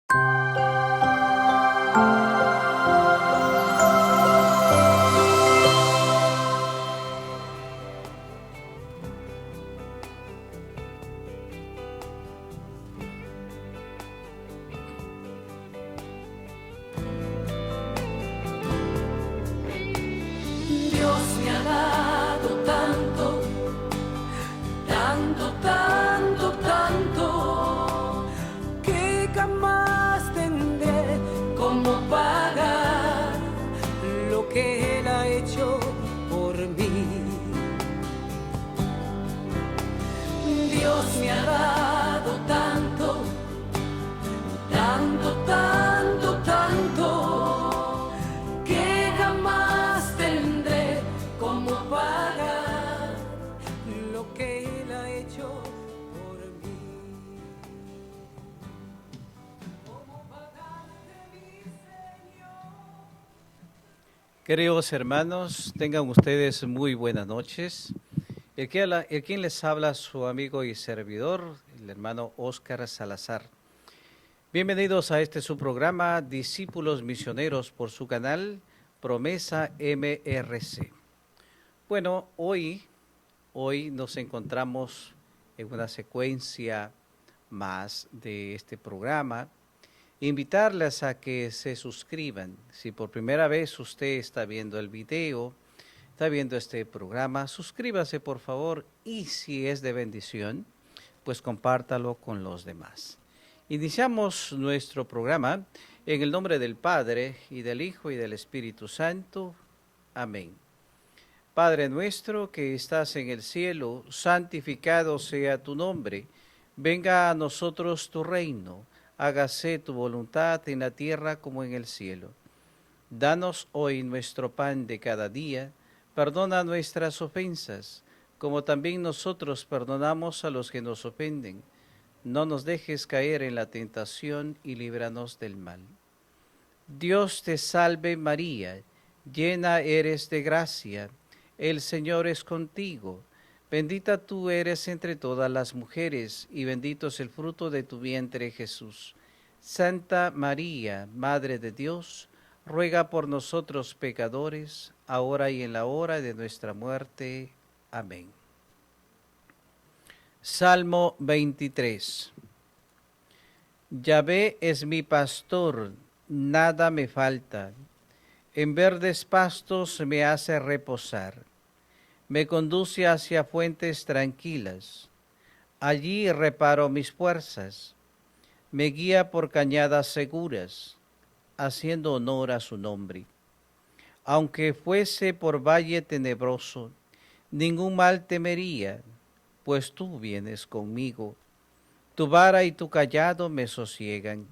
Dios me ha dado tanto, tanto, tanto, tanto, que jamás tendré cómo pagar lo que Él ha hecho por mí. Dios me ha dado tanto, tanto, tanto, tanto, que jamás tendré cómo pagar lo que Él ha hecho por mí. ¿Cómo pagarte, mi Señor? Queridos hermanos, tengan ustedes muy buenas noches. Quien les habla, su amigo y servidor, el hermano Óscar Salazar. Bienvenidos a este su programa, Discípulos Misioneros, por su canal Promesa MRC. Bueno, hoy nos encontramos en una secuencia más de este programa. Invitarles a que se suscriban. Si por primera vez usted está viendo el video, está viendo este programa, suscríbase por favor, y si es de bendición, pues compártalo con los demás. Iniciamos nuestro programa en el nombre del Padre, y del Hijo, y del Espíritu Santo. Amén. Padre nuestro que estás en el cielo, santificado sea tu nombre. Venga a nosotros tu reino. Hágase tu voluntad en la tierra como en el cielo. Danos hoy nuestro pan de cada día. Perdona nuestras ofensas, como también nosotros perdonamos a los que nos ofenden. No nos dejes caer en la tentación y líbranos del mal. Dios te salve María, llena eres de gracia, el Señor es contigo. Bendita tú eres entre todas las mujeres, y bendito es el fruto de tu vientre Jesús. Santa María, Madre de Dios, ruega por nosotros pecadores, ahora y en la hora de nuestra muerte. Amén. Salmo 23. Yahvé es mi pastor, nada me falta. En verdes pastos me hace reposar. Me conduce hacia fuentes tranquilas. Allí reparo mis fuerzas. Me guía por cañadas seguras, haciendo honor a su nombre. Aunque fuese por valle tenebroso, ningún mal temería, pues tú vienes conmigo. Tu vara y tu cayado me sosiegan.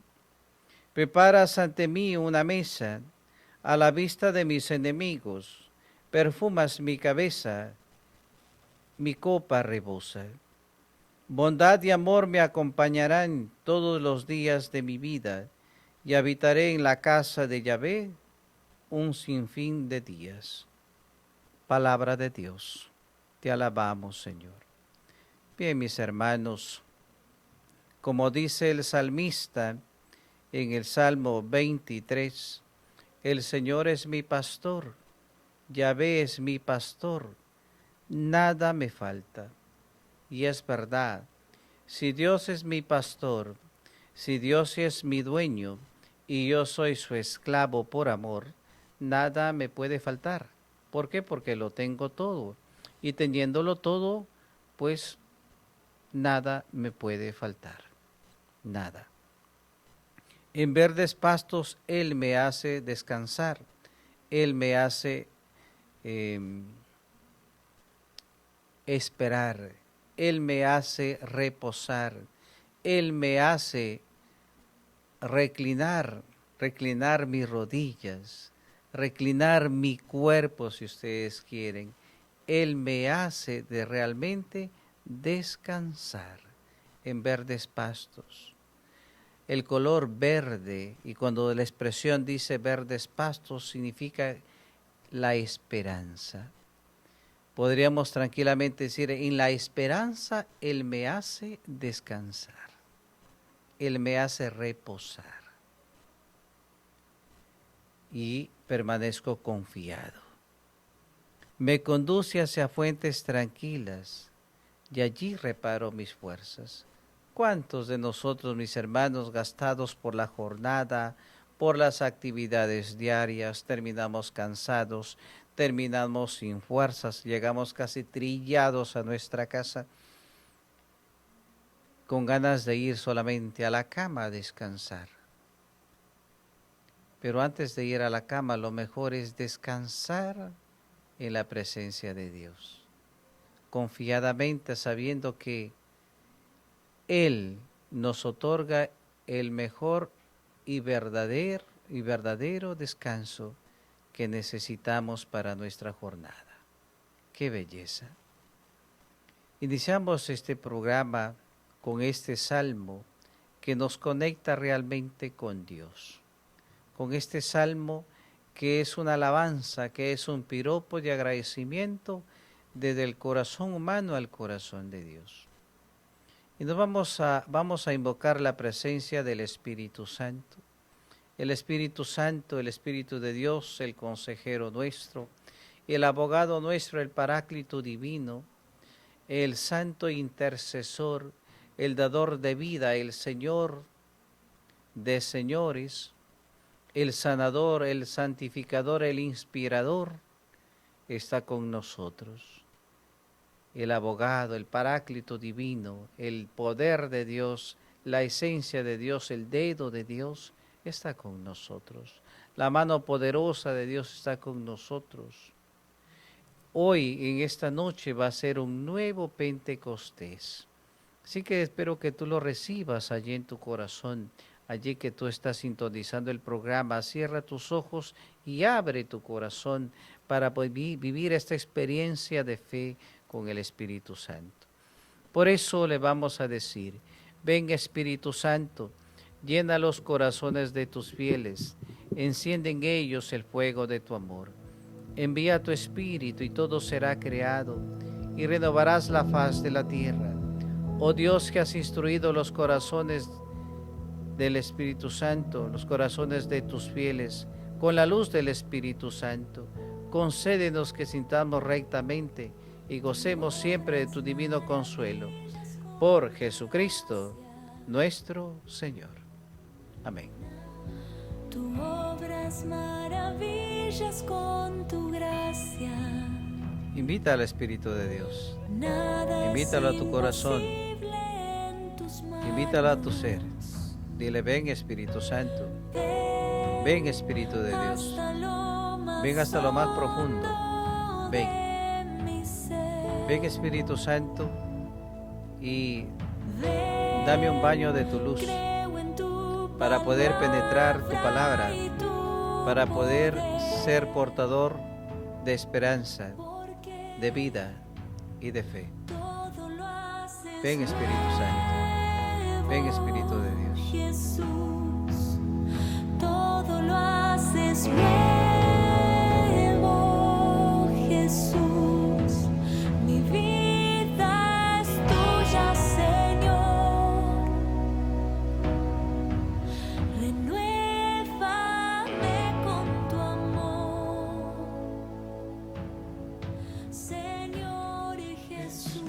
Preparas ante mí una mesa a la vista de mis enemigos. Perfumas mi cabeza, mi copa rebosa. Bondad y amor me acompañarán todos los días de mi vida, y habitaré en la casa de Yahvé un sinfín de días. Palabra de Dios. Te alabamos, Señor. Bien, mis hermanos, como dice el salmista en el Salmo 23, el Señor es mi pastor, Yahvé es mi pastor, nada me falta. Y es verdad, si Dios es mi pastor, si Dios es mi dueño y yo soy su esclavo por amor, nada me puede faltar. ¿Por qué? Porque lo tengo todo. Y teniéndolo todo, pues nada me puede faltar. Nada. En verdes pastos Él me hace descansar. Él me hace esperar. Él me hace reposar. Él me hace reclinar mis rodillas, reclinar mi cuerpo si ustedes quieren. Él me hace de realmente descansar en verdes pastos. El color verde, y cuando la expresión dice verdes pastos, significa la esperanza. Podríamos tranquilamente decir, en la esperanza Él me hace descansar. Él me hace reposar. y permanezco confiado. Me conduce hacia fuentes tranquilas y allí reparo mis fuerzas. ¿Cuántos de nosotros, mis hermanos, gastados por la jornada, por las actividades diarias, terminamos cansados, terminamos sin fuerzas, llegamos casi trillados a nuestra casa, con ganas de ir solamente a la cama a descansar? Pero antes de ir a la cama, lo mejor es descansar en la presencia de Dios, confiadamente sabiendo que Él nos otorga el mejor y verdadero descanso que necesitamos para nuestra jornada. ¡Qué belleza! Iniciamos este programa con este salmo que nos conecta realmente con Dios, con este salmo que es una alabanza, que es un piropo de agradecimiento desde el corazón humano al corazón de Dios. Y nos vamos a invocar la presencia del Espíritu Santo. El Espíritu Santo, el Espíritu de Dios, el consejero nuestro, el abogado nuestro, el Paráclito divino, el santo intercesor, el dador de vida, el Señor de señores, el sanador, el santificador, el inspirador, está con nosotros. El abogado, el Paráclito divino, el poder de Dios, la esencia de Dios, el dedo de Dios, está con nosotros. La mano poderosa de Dios está con nosotros. Hoy, en esta noche, va a ser un nuevo Pentecostés. Así que espero que tú lo recibas allí en tu corazón, allí que tú estás sintonizando el programa. Cierra tus ojos y abre tu corazón para vivir esta experiencia de fe con el Espíritu Santo. Por eso le vamos a decir: ven Espíritu Santo, llena los corazones de tus fieles, enciende en ellos el fuego de tu amor. Envía tu Espíritu y todo será creado, y renovarás la faz de la tierra. Oh Dios, que has instruido los corazones del Espíritu Santo, los corazones de tus fieles, con la luz del Espíritu Santo, concédenos que sintamos rectamente y gocemos siempre de tu divino consuelo. Por Jesucristo, nuestro Señor. Amén. Tú obras maravillas con tu gracia. Invita al Espíritu de Dios. Nada Invítalo a tu es corazón. imposible en tus manos. Invítalo a tu ser. Dile: ven Espíritu Santo. Ven Espíritu de Dios. Ven hasta lo más profundo. Ven. Ven Espíritu Santo y dame un baño de tu luz para poder penetrar tu palabra, para poder ser portador de esperanza, de vida y de fe. Ven Espíritu Santo, ven Espíritu de Dios. Jesús, todo lo haces nuevo, Jesús. Mi vida es tuya, Señor. Renuévame con tu amor, Señor Jesús.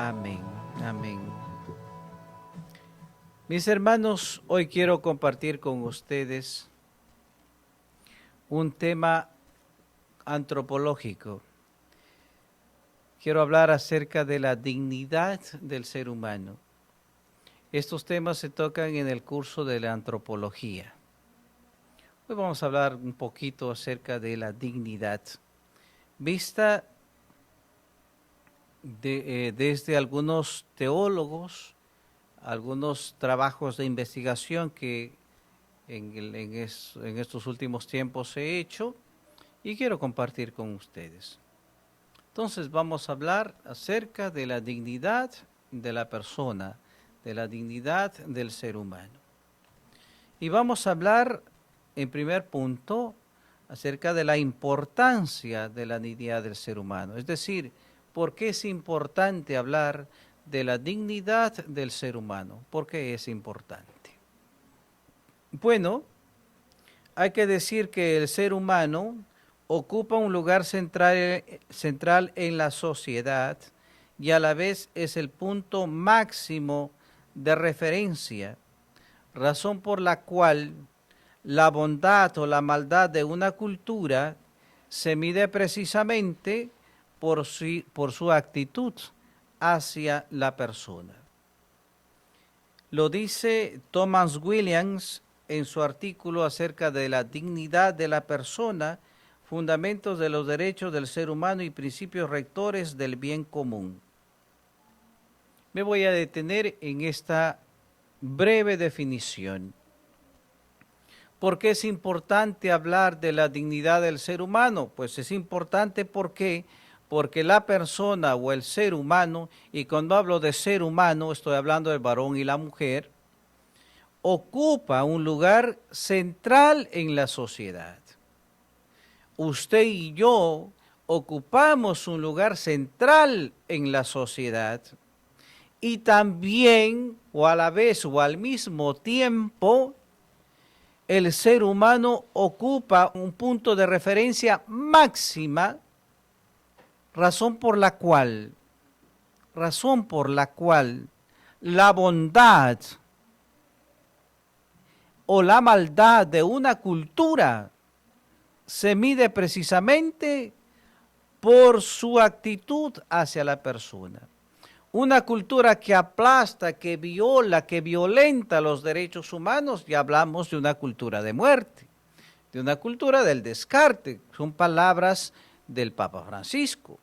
Amén. Amén. Mis hermanos, hoy quiero compartir con ustedes un tema antropológico. Quiero hablar acerca de la dignidad del ser humano. Estos temas se tocan en el curso de la antropología. Hoy vamos a hablar un poquito acerca de la dignidad, vista desde algunos teólogos, algunos trabajos de investigación que en estos últimos tiempos he hecho y quiero compartir con ustedes. Entonces vamos a hablar acerca de la dignidad de la persona, de la dignidad del ser humano. Y vamos a hablar en primer punto acerca de la importancia de la dignidad del ser humano, es decir, ¿por qué es importante hablar de la dignidad del ser humano? ¿Por qué es importante? Bueno, hay que decir que el ser humano ocupa un lugar central en la sociedad y a la vez es el punto máximo de referencia, razón por la cual la bondad o la maldad de una cultura se mide precisamente por su actitud hacia la persona. Lo dice Thomas Williams en su artículo acerca de la dignidad de la persona, fundamentos de los derechos del ser humano y principios rectores del bien común. Me voy a detener en esta breve definición. ¿Por qué es importante hablar de la dignidad del ser humano? Pues es importante porque la persona o el ser humano, y cuando hablo de ser humano estoy hablando del varón y la mujer, ocupa un lugar central en la sociedad. Usted y yo ocupamos un lugar central en la sociedad y también, o a la vez o al mismo tiempo, el ser humano ocupa un punto de referencia máxima, razón por la cual la bondad o la maldad de una cultura se mide precisamente por su actitud hacia la persona. Una cultura que aplasta, que viola, que violenta los derechos humanos, ya hablamos de una cultura de muerte, de una cultura del descarte, son palabras del Papa Francisco.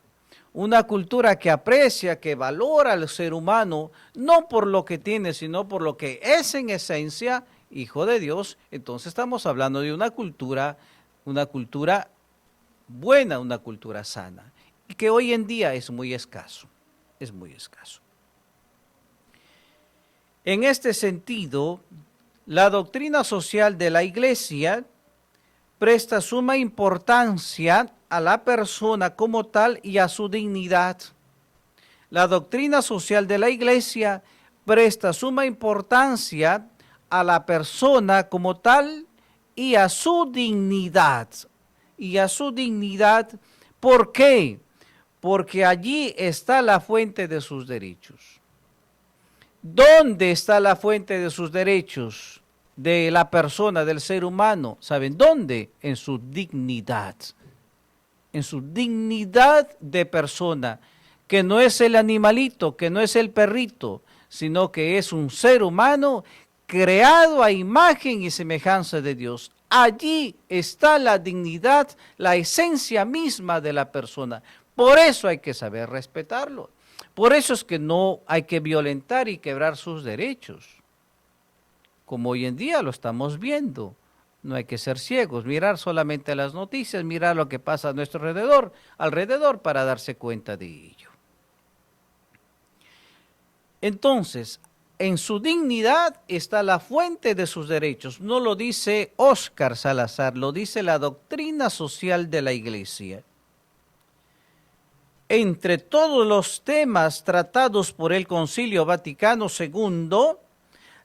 Una cultura que aprecia, que valora al ser humano, no por lo que tiene, sino por lo que es en esencia hijo de Dios. Entonces estamos hablando de una cultura buena, una cultura sana, y que hoy en día es muy escaso, es muy escaso. En este sentido, la doctrina social de la Iglesia presta suma importancia a la persona como tal y a su dignidad. La doctrina social de la Iglesia presta suma importancia a la persona como tal y a su dignidad. Y a su dignidad, ¿por qué? Porque allí está la fuente de sus derechos. ¿Dónde está la fuente de sus derechos de la persona, del ser humano? ¿Saben dónde? En su dignidad. En su dignidad de persona, que no es el animalito, que no es el perrito, sino que es un ser humano creado a imagen y semejanza de Dios. Allí está la dignidad, la esencia misma de la persona. Por eso hay que saber respetarlo. Por eso es que no hay que violentar y quebrar sus derechos. Como hoy en día lo estamos viendo. No hay que ser ciegos, mirar solamente las noticias, mirar lo que pasa a nuestro alrededor para darse cuenta de ello. Entonces, en su dignidad está la fuente de sus derechos. No lo dice Óscar Salazar, lo dice la doctrina social de la Iglesia. Entre todos los temas tratados por el Concilio Vaticano II,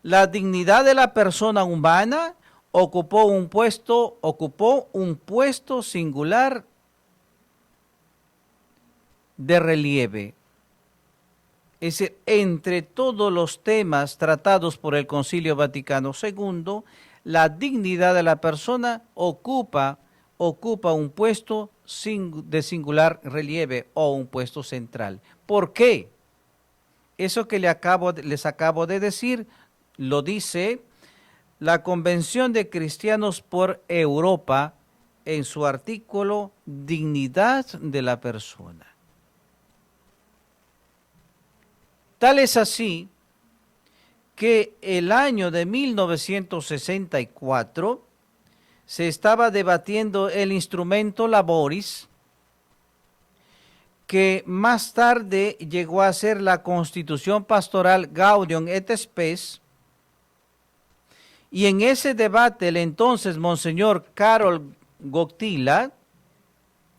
la dignidad de la persona humana ocupó un puesto singular de relieve. Es decir, entre todos los temas tratados por el Concilio Vaticano II, la dignidad de la persona ocupa un puesto de singular relieve o un puesto central. ¿Por qué? Eso que les acabo de decir lo dice la Convención de Cristianos por Europa en su artículo Dignidad de la persona. Tal es así que el año de 1964 se estaba debatiendo el instrumento Laboris, que más tarde llegó a ser la Constitución Pastoral Gaudium et Spes, y en ese debate el entonces Monseñor Karol Wojtyła,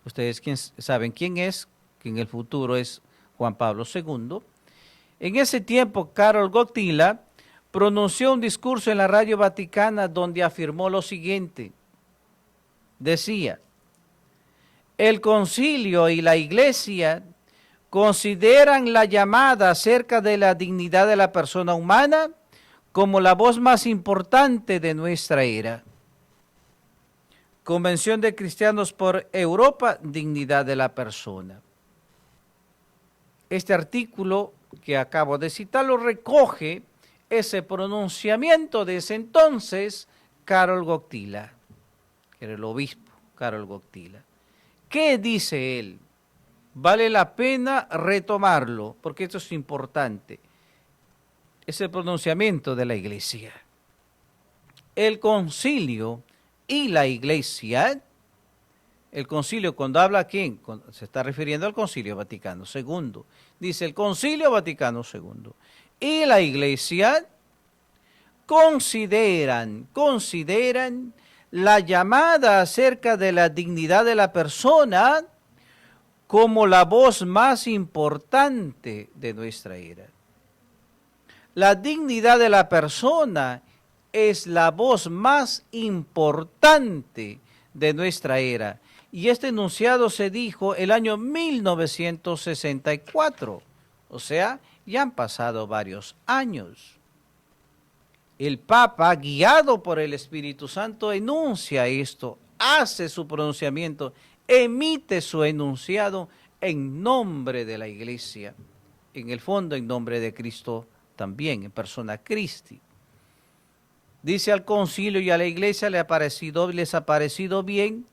ustedes saben quién es, que en el futuro es Juan Pablo II, en ese tiempo Karol Wojtyła pronunció un discurso en la Radio Vaticana donde afirmó lo siguiente. Decía, el concilio y la iglesia consideran la llamada acerca de la dignidad de la persona humana como la voz más importante de nuestra era. Convención de Cristianos por Europa, dignidad de la persona. Este artículo que acabo de citar lo recoge ese pronunciamiento de ese entonces Karol Wojtyła, que era el obispo Karol Wojtyła. ¿Qué dice él? Vale la pena retomarlo, porque esto es importante. Es el pronunciamiento de la iglesia. El concilio y la iglesia, el concilio cuando habla a quién, se está refiriendo al Concilio Vaticano II. Dice el Concilio Vaticano II. Y la iglesia consideran la llamada acerca de la dignidad de la persona como la voz más importante de nuestra era. La dignidad de la persona es la voz más importante de nuestra era. Y este enunciado se dijo el año 1964, o sea, ya han pasado varios años. El Papa, guiado por el Espíritu Santo, enuncia esto, hace su pronunciamiento, emite su enunciado en nombre de la Iglesia, en el fondo en nombre de Cristo también, en persona Christi. Dice al concilio y a la Iglesia les ha parecido bien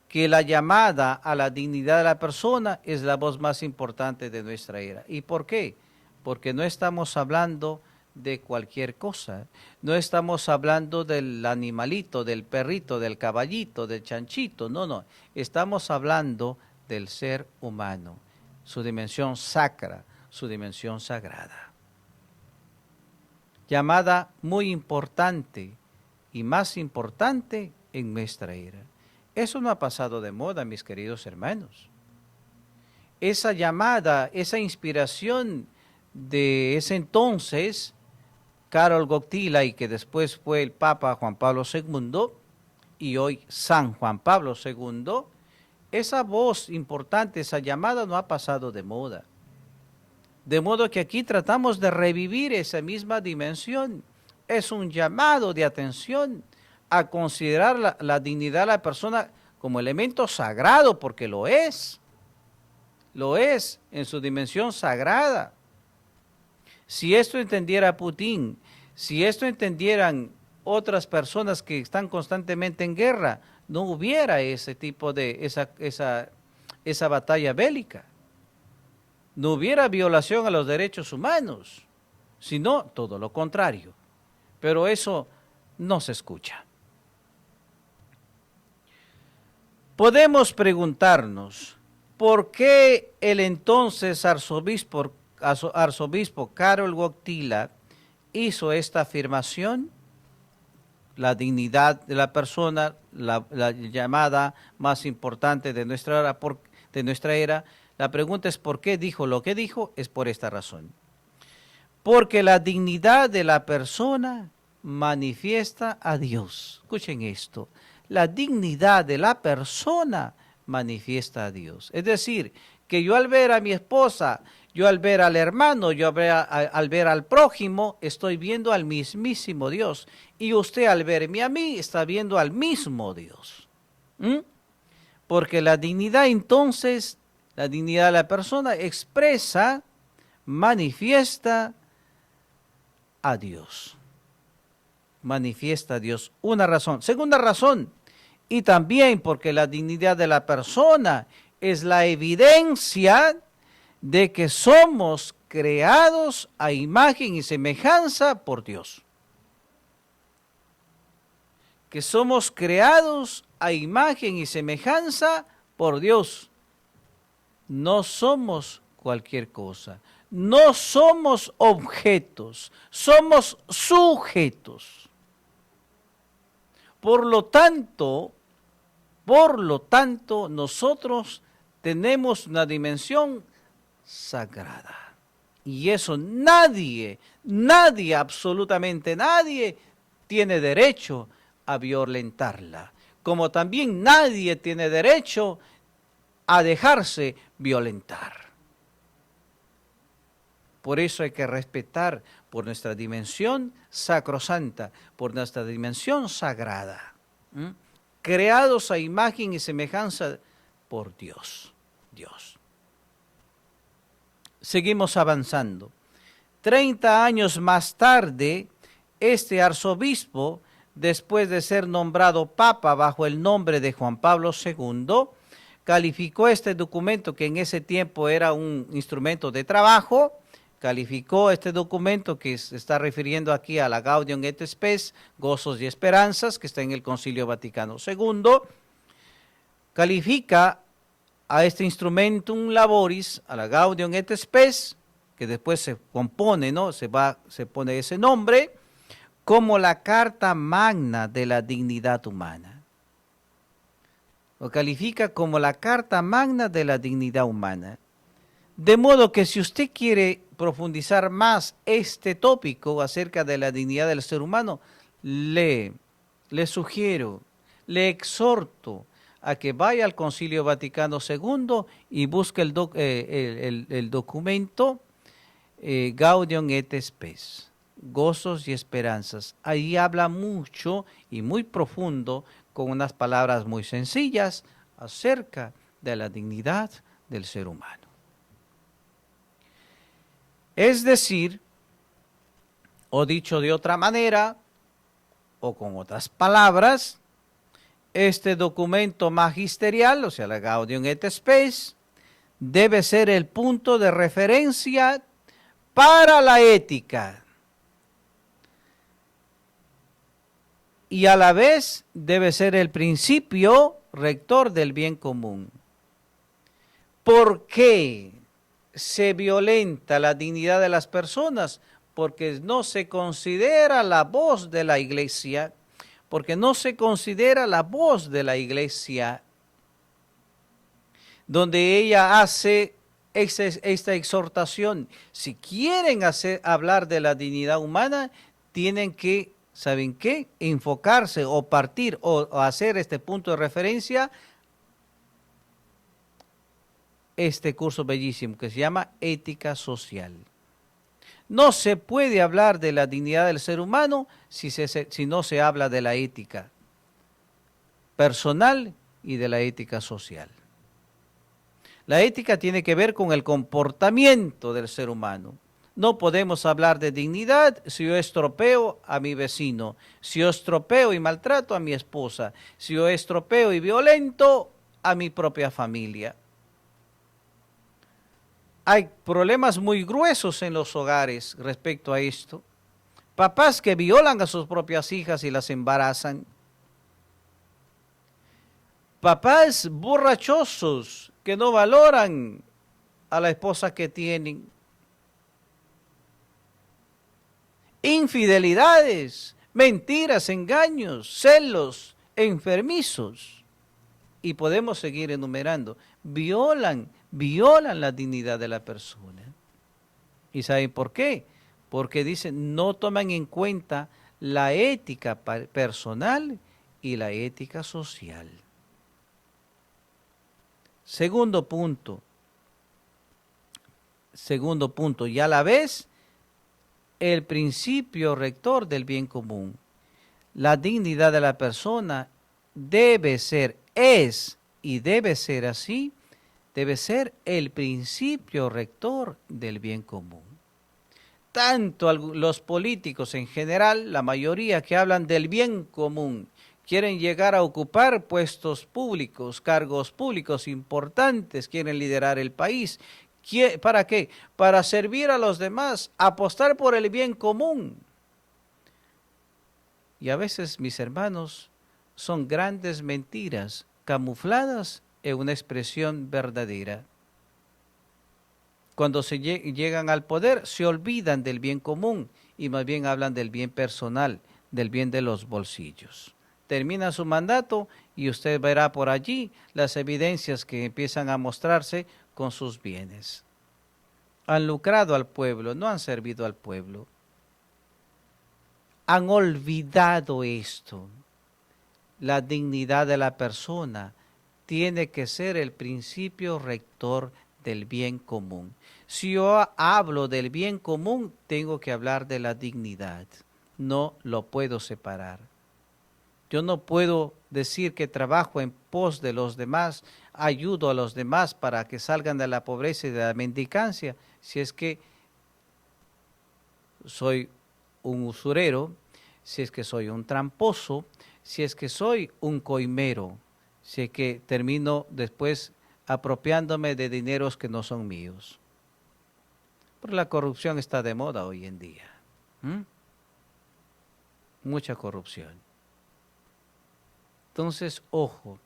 que la llamada a la dignidad de la persona es la voz más importante de nuestra era. ¿Y por qué? Porque no estamos hablando de cualquier cosa. No estamos hablando del animalito, del perrito, del caballito, del chanchito. No. Estamos hablando del ser humano, su dimensión sacra, su dimensión sagrada. Llamada muy importante y más importante en nuestra era. Eso no ha pasado de moda, mis queridos hermanos. Esa llamada, esa inspiración de ese entonces, Karol Wojtyła, y que después fue el Papa Juan Pablo II, y hoy San Juan Pablo II, esa voz importante, esa llamada no ha pasado de moda. De modo que aquí tratamos de revivir esa misma dimensión. Es un llamado de atención a considerar la dignidad de la persona como elemento sagrado, porque lo es en su dimensión sagrada. Si esto entendiera Putin, si esto entendieran otras personas que están constantemente en guerra, no hubiera ese tipo de, esa batalla bélica. No hubiera violación a los derechos humanos, sino todo lo contrario. Pero eso no se escucha. Podemos preguntarnos, ¿por qué el entonces arzobispo Karol Wojtyła hizo esta afirmación? La dignidad de la persona, la llamada más importante de nuestra era. La pregunta es ¿por qué dijo lo que dijo? Es por esta razón. Porque la dignidad de la persona manifiesta a Dios. Escuchen esto. La dignidad de la persona manifiesta a Dios. Es decir, que yo al ver a mi esposa Yo al ver al hermano, al ver al prójimo, estoy viendo al mismísimo Dios. Y usted al verme a mí, está viendo al mismo Dios. ¿Mm? Porque la dignidad entonces, la dignidad de la persona expresa, manifiesta a Dios. Manifiesta a Dios. Una razón. Segunda razón, y también porque la dignidad de la persona es la evidencia de que somos creados a imagen y semejanza por Dios. Que somos creados a imagen y semejanza por Dios. No somos cualquier cosa. No somos objetos, somos sujetos. Por lo tanto, nosotros tenemos una dimensión sagrada. Y eso nadie, absolutamente nadie, tiene derecho a violentarla. Como también nadie tiene derecho a dejarse violentar. Por eso hay que respetar por nuestra dimensión sacrosanta, por nuestra dimensión sagrada. Creados a imagen y semejanza por Dios. Seguimos avanzando. 30 años más tarde, este arzobispo, después de ser nombrado papa bajo el nombre de Juan Pablo II, calificó este documento, que en ese tiempo era un instrumento de trabajo, calificó este documento que se está refiriendo aquí a la Gaudium et Spes, Gozos y Esperanzas, que está en el Concilio Vaticano II, califica a este Instrumentum Laboris, a la Gaudium et Spes, que después se compone, ¿no? Se pone ese nombre, como la Carta Magna de la dignidad humana. Lo califica como la Carta Magna de la dignidad humana. De modo que si usted quiere profundizar más este tópico acerca de la dignidad del ser humano, le sugiero, le exhorto a que vaya al Concilio Vaticano II y busque el documento Gaudium et Spes, Gozos y Esperanzas. Ahí habla mucho y muy profundo, con unas palabras muy sencillas, acerca de la dignidad del ser humano. Es decir, o dicho de otra manera, o con otras palabras, este documento magisterial, o sea, la Gaudium et Spes, debe ser el punto de referencia para la ética. Y a la vez debe ser el principio rector del bien común. ¿Por qué se violenta la dignidad de las personas? Porque no se considera la voz de la Iglesia, donde ella hace esta exhortación. Si quieren hablar de la dignidad humana, tienen que, ¿saben qué?, enfocarse o partir o hacer este punto de referencia, este curso bellísimo que se llama Ética Social. No se puede hablar de la dignidad del ser humano si no se habla de la ética personal y de la ética social. La ética tiene que ver con el comportamiento del ser humano. No podemos hablar de dignidad si yo estropeo a mi vecino, si yo estropeo y maltrato a mi esposa, si yo estropeo y violento a mi propia familia. Hay problemas muy gruesos en los hogares respecto a esto. Papás que violan a sus propias hijas y las embarazan. Papás borrachosos que no valoran a la esposa que tienen. Infidelidades, mentiras, engaños, celos, enfermizos. Y podemos seguir enumerando. Violan la dignidad de la persona. ¿Y saben por qué? Porque dicen, no toman en cuenta la ética personal y la ética social. Segundo punto, segundo punto, y a la vez el principio rector del bien común. La dignidad de la persona debe ser, es y debe ser así, debe ser el principio rector del bien común. Tanto los políticos en general, la mayoría que hablan del bien común, quieren llegar a ocupar puestos públicos, cargos públicos importantes, quieren liderar el país. ¿Para qué? Para servir a los demás, apostar por el bien común. Y a veces, mis hermanos, son grandes mentiras camufladas en una expresión verdadera. Cuando se llegan al poder, se olvidan del bien común y más bien hablan del bien personal, del bien de los bolsillos. Termina su mandato y usted verá por allí las evidencias que empiezan a mostrarse con sus bienes. Han lucrado al pueblo, no han servido al pueblo. Han olvidado esto. La dignidad de la persona tiene que ser el principio rector del bien común. Si yo hablo del bien común, tengo que hablar de la dignidad. No lo puedo separar. Yo no puedo decir que trabajo en pos de los demás, ayudo a los demás para que salgan de la pobreza y de la mendicancia, si es que soy un usurero, si es que soy un tramposo, si es que soy un coimero, si es que termino después apropiándome de dineros que no son míos. Pero la corrupción está de moda hoy en día. Mucha corrupción. Entonces, ojo,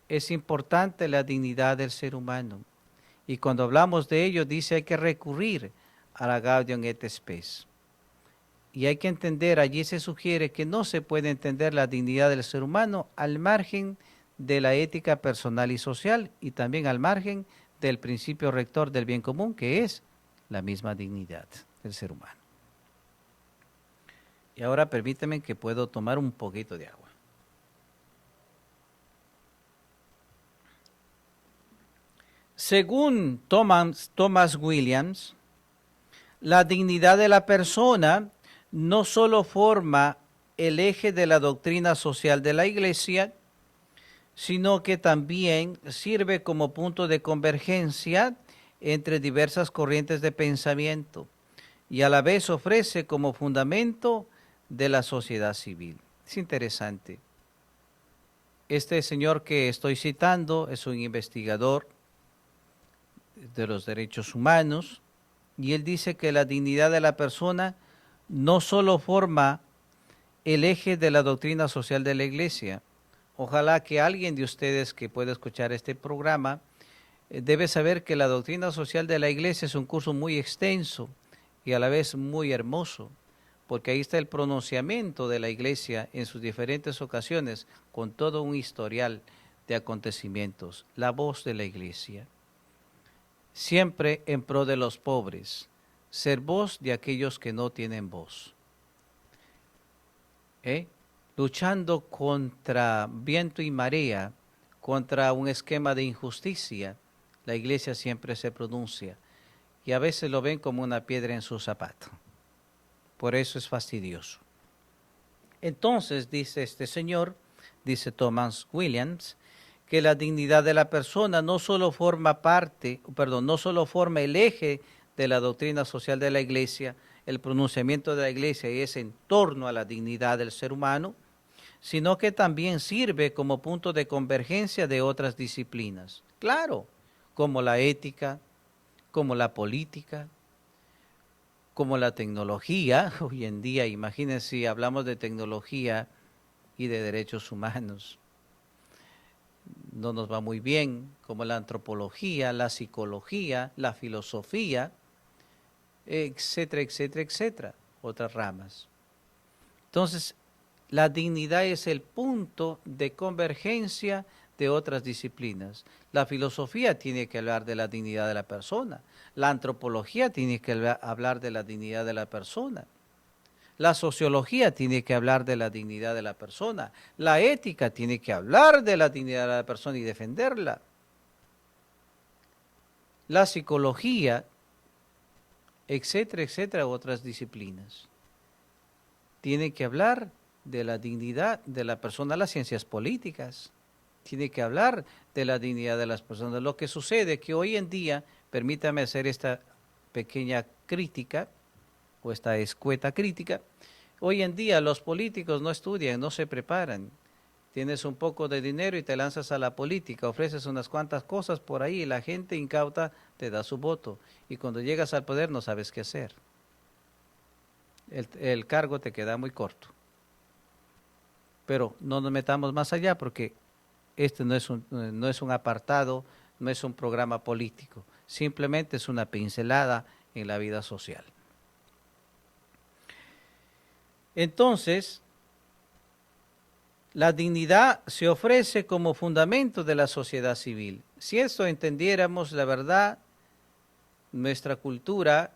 es importante la dignidad del ser humano. Y cuando hablamos de ello, dice hay que recurrir a la Gaudium et Spes. Y hay que entender, allí se sugiere que no se puede entender la dignidad del ser humano al margen de la ética personal y social y también al margen del principio rector del bien común, que es la misma dignidad del ser humano. Y ahora permíteme que puedo tomar un poquito de agua. Según Thomas Williams, la dignidad de la persona no solo forma el eje de la doctrina social de la Iglesia, sino que también sirve como punto de convergencia entre diversas corrientes de pensamiento y a la vez ofrece como fundamento de la sociedad civil. Es interesante. Este señor que estoy citando es un investigador de los derechos humanos y él dice que la dignidad de la persona no solo forma el eje de la doctrina social de la Iglesia. Ojalá que alguien de ustedes que pueda escuchar este programa debe saber que la doctrina social de la Iglesia es un curso muy extenso y a la vez muy hermoso, porque ahí está el pronunciamiento de la Iglesia en sus diferentes ocasiones con todo un historial de acontecimientos, la voz de la Iglesia. Siempre en pro de los pobres, ser voz de aquellos que no tienen voz. Luchando contra viento y marea, contra un esquema de injusticia, la Iglesia siempre se pronuncia y a veces lo ven como una piedra en su zapato. Por eso es fastidioso. Entonces, dice este señor, dice Thomas Williams, que la dignidad de la persona no solo forma el eje de la doctrina social de la Iglesia, el pronunciamiento de la Iglesia y es en torno a la dignidad del ser humano, sino que también sirve como punto de convergencia de otras disciplinas. Claro, como la ética, como la política, como la tecnología. Hoy en día, imagínense si hablamos de tecnología y de derechos humanos. No nos va muy bien, como la antropología, la psicología, la filosofía, etcétera, etcétera, etcétera, otras ramas. Entonces, la dignidad es el punto de convergencia de otras disciplinas. La filosofía tiene que hablar de la dignidad de la persona, la antropología tiene que hablar de la dignidad de la persona, la sociología tiene que hablar de la dignidad de la persona, la ética tiene que hablar de la dignidad de la persona y defenderla. La psicología etcétera, etcétera, otras disciplinas. Tiene que hablar de la dignidad de la persona, las ciencias políticas. Tiene que hablar de la dignidad de las personas. Lo que sucede es que hoy en día, permítame hacer esta pequeña crítica, o esta escueta crítica, hoy en día los políticos no estudian, no se preparan. Tienes un poco de dinero y te lanzas a la política, ofreces unas cuantas cosas por ahí y la gente incauta te da su voto. Y cuando llegas al poder no sabes qué hacer. El cargo te queda muy corto. Pero no nos metamos más allá porque este no es un apartado, no es un programa político. Simplemente es una pincelada en la vida social. Entonces, la dignidad se ofrece como fundamento de la sociedad civil. Si esto entendiéramos, la verdad, nuestra cultura,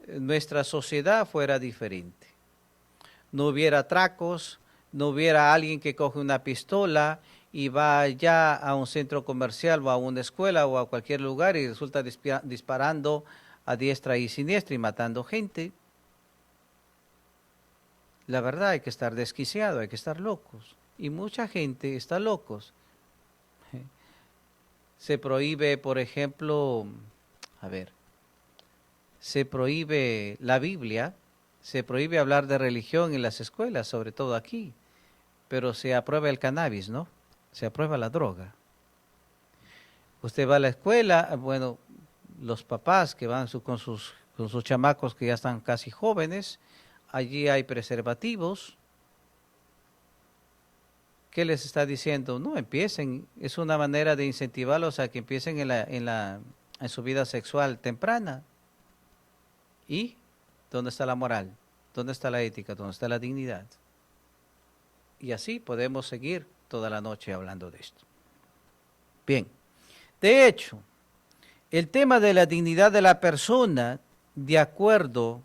nuestra sociedad fuera diferente. No hubiera atracos, no hubiera alguien que coge una pistola y va allá a un centro comercial o a una escuela o a cualquier lugar y resulta disparando a diestra y siniestra y matando gente. La verdad, hay que estar desquiciado, hay que estar locos. Y mucha gente está locos. Se prohíbe, por ejemplo, se prohíbe la Biblia, se prohíbe hablar de religión en las escuelas, sobre todo aquí. Pero se aprueba el cannabis, ¿no? Se aprueba la droga. Usted va a la escuela, bueno, los papás que van con sus chamacos que ya están casi jóvenes, allí hay preservativos. ¿Qué les está diciendo? No, empiecen. Es una manera de incentivarlos a que empiecen en su vida sexual temprana. ¿Y dónde está la moral? ¿Dónde está la ética? ¿Dónde está la dignidad? Y así podemos seguir toda la noche hablando de esto. Bien, de hecho, el tema de la dignidad de la persona, de acuerdo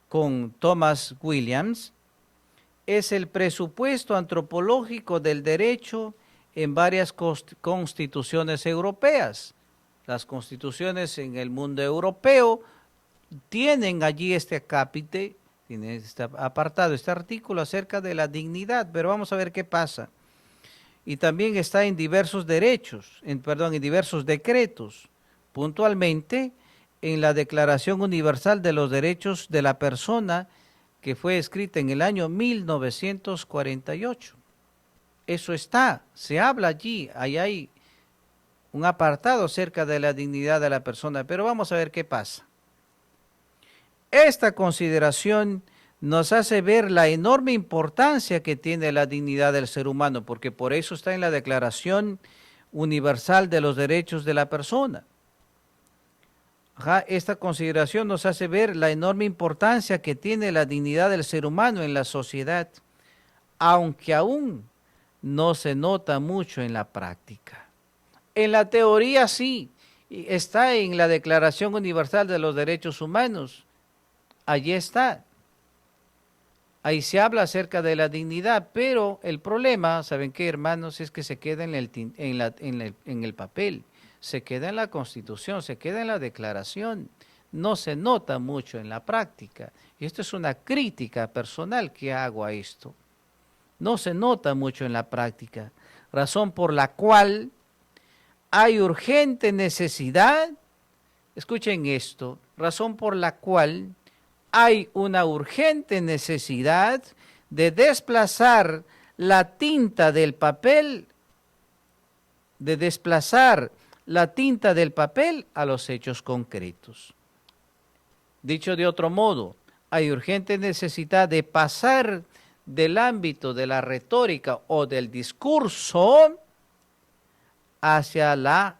con Thomas Williams, es el presupuesto antropológico del derecho en varias constituciones europeas. Las constituciones en el mundo europeo tienen allí este acápite, tiene este apartado, este artículo acerca de la dignidad, pero vamos a ver qué pasa. Y también está en diversos en diversos decretos, puntualmente en la Declaración Universal de los Derechos de la Persona, que fue escrita en el año 1948. Eso está, se habla allí, ahí hay un apartado acerca de la dignidad de la persona, pero vamos a ver qué pasa. Esta consideración nos hace ver la enorme importancia que tiene la dignidad del ser humano, porque por eso está en la Declaración Universal de los Derechos de la Persona. Esta consideración nos hace ver la enorme importancia que tiene la dignidad del ser humano en la sociedad, aunque aún no se nota mucho en la práctica. En la teoría sí, está en la Declaración Universal de los Derechos Humanos. Allí está. Ahí se habla acerca de la dignidad, pero el problema, ¿saben qué, hermanos? Es que se queda en el papel, se queda en la Constitución, se queda en la Declaración. No se nota mucho en la práctica. Y esto es una crítica personal que hago a esto. No se nota mucho en la práctica, razón por la cual hay urgente necesidad, escuchen esto, razón por la cual hay una urgente necesidad de desplazar la tinta del papel, a los hechos concretos. Dicho de otro modo, hay urgente necesidad de pasar del ámbito de la retórica o del discurso hacia la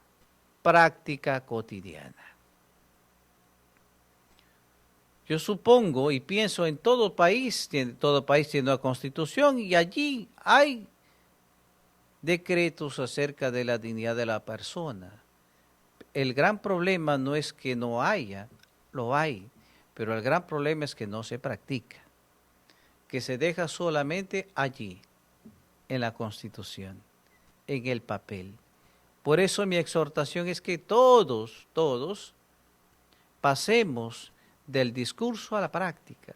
práctica cotidiana. Yo supongo y pienso en todo país tiene una constitución y allí hay decretos acerca de la dignidad de la persona. El gran problema no es que no haya, lo hay, pero el gran problema es que no se practica, que se deja solamente allí, en la Constitución, en el papel. Por eso mi exhortación es que todos pasemos del discurso a la práctica,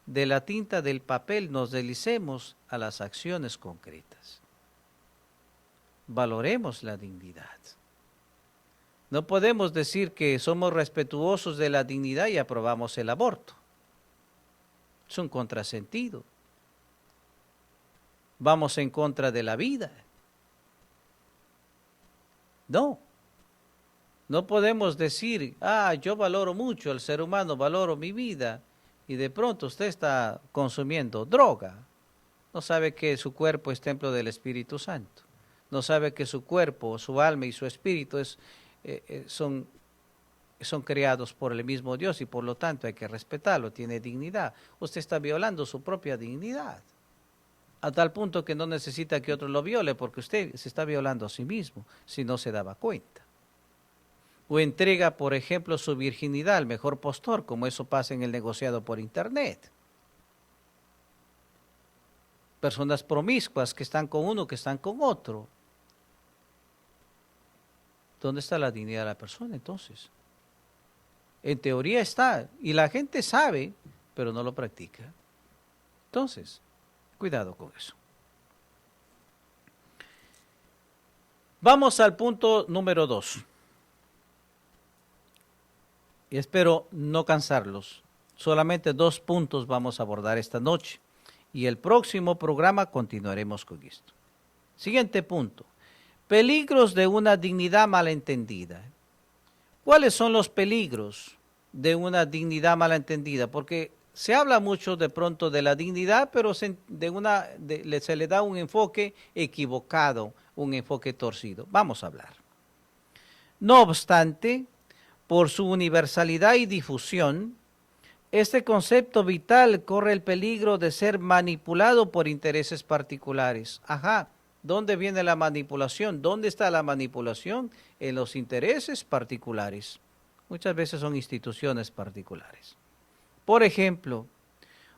de la tinta del papel nos deslicemos a las acciones concretas. Valoremos la dignidad. No podemos decir que somos respetuosos de la dignidad y aprobamos el aborto. Es un contrasentido. Vamos en contra de la vida. No. No podemos decir, yo valoro mucho al ser humano, valoro mi vida, y de pronto usted está consumiendo droga. No sabe que su cuerpo es templo del Espíritu Santo. No sabe que su cuerpo, su alma y su espíritu son creados por el mismo Dios y por lo tanto hay que respetarlo, tiene dignidad. Usted está violando su propia dignidad, a tal punto que no necesita que otro lo viole porque usted se está violando a sí mismo si no se daba cuenta. O entrega, por ejemplo, su virginidad al mejor postor, como eso pasa en el negociado por internet. Personas promiscuas que están con uno, que están con otro. ¿Dónde está la dignidad de la persona entonces? En teoría está, y la gente sabe, pero no lo practica. Entonces, cuidado con eso. Vamos al punto número 2. Y espero no cansarlos. Solamente 2 puntos vamos a abordar esta noche. Y el próximo programa continuaremos con esto. Siguiente punto. Peligros de una dignidad malentendida. ¿Cuáles son los peligros de una dignidad malentendida? Porque se habla mucho de pronto de la dignidad, pero se le da un enfoque equivocado, un enfoque torcido. Vamos a hablar. No obstante, por su universalidad y difusión, este concepto vital corre el peligro de ser manipulado por intereses particulares. ¿Dónde viene la manipulación? ¿Dónde está la manipulación? En los intereses particulares. Muchas veces son instituciones particulares. Por ejemplo,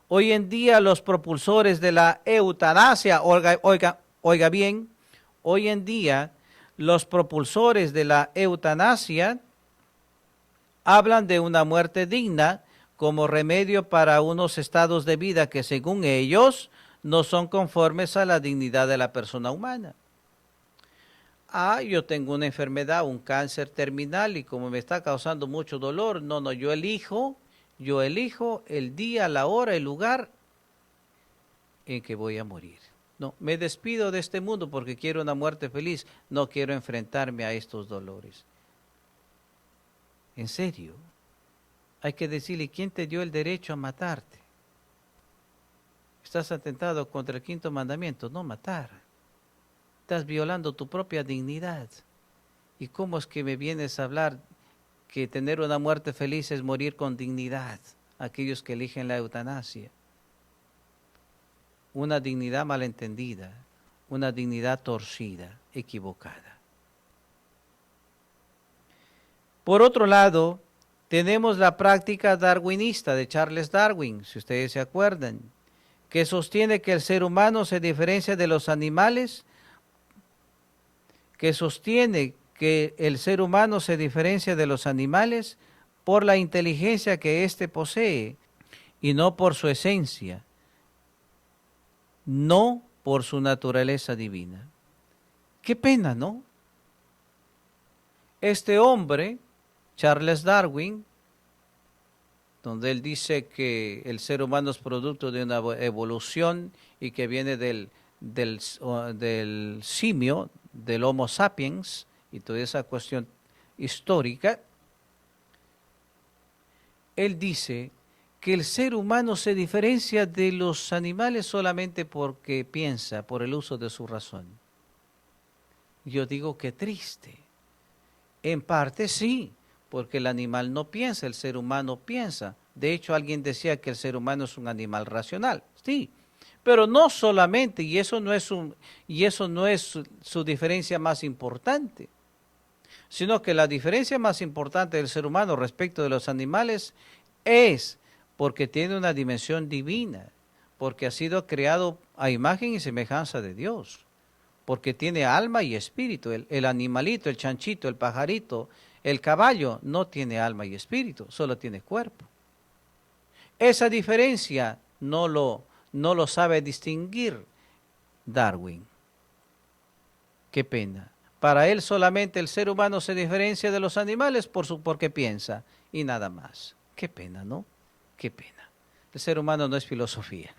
hoy en día los propulsores de la eutanasia, oiga bien, hoy en día los propulsores de la eutanasia hablan de una muerte digna como remedio para unos estados de vida que según ellos no son conformes a la dignidad de la persona humana. Yo tengo una enfermedad, un cáncer terminal y como me está causando mucho dolor, yo elijo el día, la hora, el lugar en que voy a morir. No, me despido de este mundo porque quiero una muerte feliz, no quiero enfrentarme a estos dolores. En serio, hay que decirle, ¿quién te dio el derecho a matarte? Estás atentado contra el 5.º mandamiento, no matar. Estás violando tu propia dignidad. ¿Y cómo es que me vienes a hablar que tener una muerte feliz es morir con dignidad? Aquellos que eligen la eutanasia. Una dignidad malentendida, una dignidad torcida, equivocada. Por otro lado, tenemos la práctica darwinista de Charles Darwin, si ustedes se acuerdan, que sostiene que el ser humano se diferencia de los animales, por la inteligencia que éste posee y no por su esencia, no por su naturaleza divina. Qué pena, ¿no? Este hombre, Charles Darwin, donde él dice que el ser humano es producto de una evolución y que viene del simio, del Homo sapiens, y toda esa cuestión histórica, él dice que el ser humano se diferencia de los animales solamente porque piensa, por el uso de su razón. Yo digo que triste. En parte sí, porque el animal no piensa, el ser humano piensa. De hecho, alguien decía que el ser humano es un animal racional. Sí, pero no solamente, y eso no es su diferencia más importante, sino que la diferencia más importante del ser humano respecto de los animales es porque tiene una dimensión divina, porque ha sido creado a imagen y semejanza de Dios, porque tiene alma y espíritu. El animalito, el chanchito, el pajarito, el caballo no tiene alma y espíritu, solo tiene cuerpo. Esa diferencia no lo sabe distinguir Darwin. Qué pena. Para él solamente el ser humano se diferencia de los animales porque piensa y nada más. Qué pena, ¿no? Qué pena. El ser humano no es filosofía.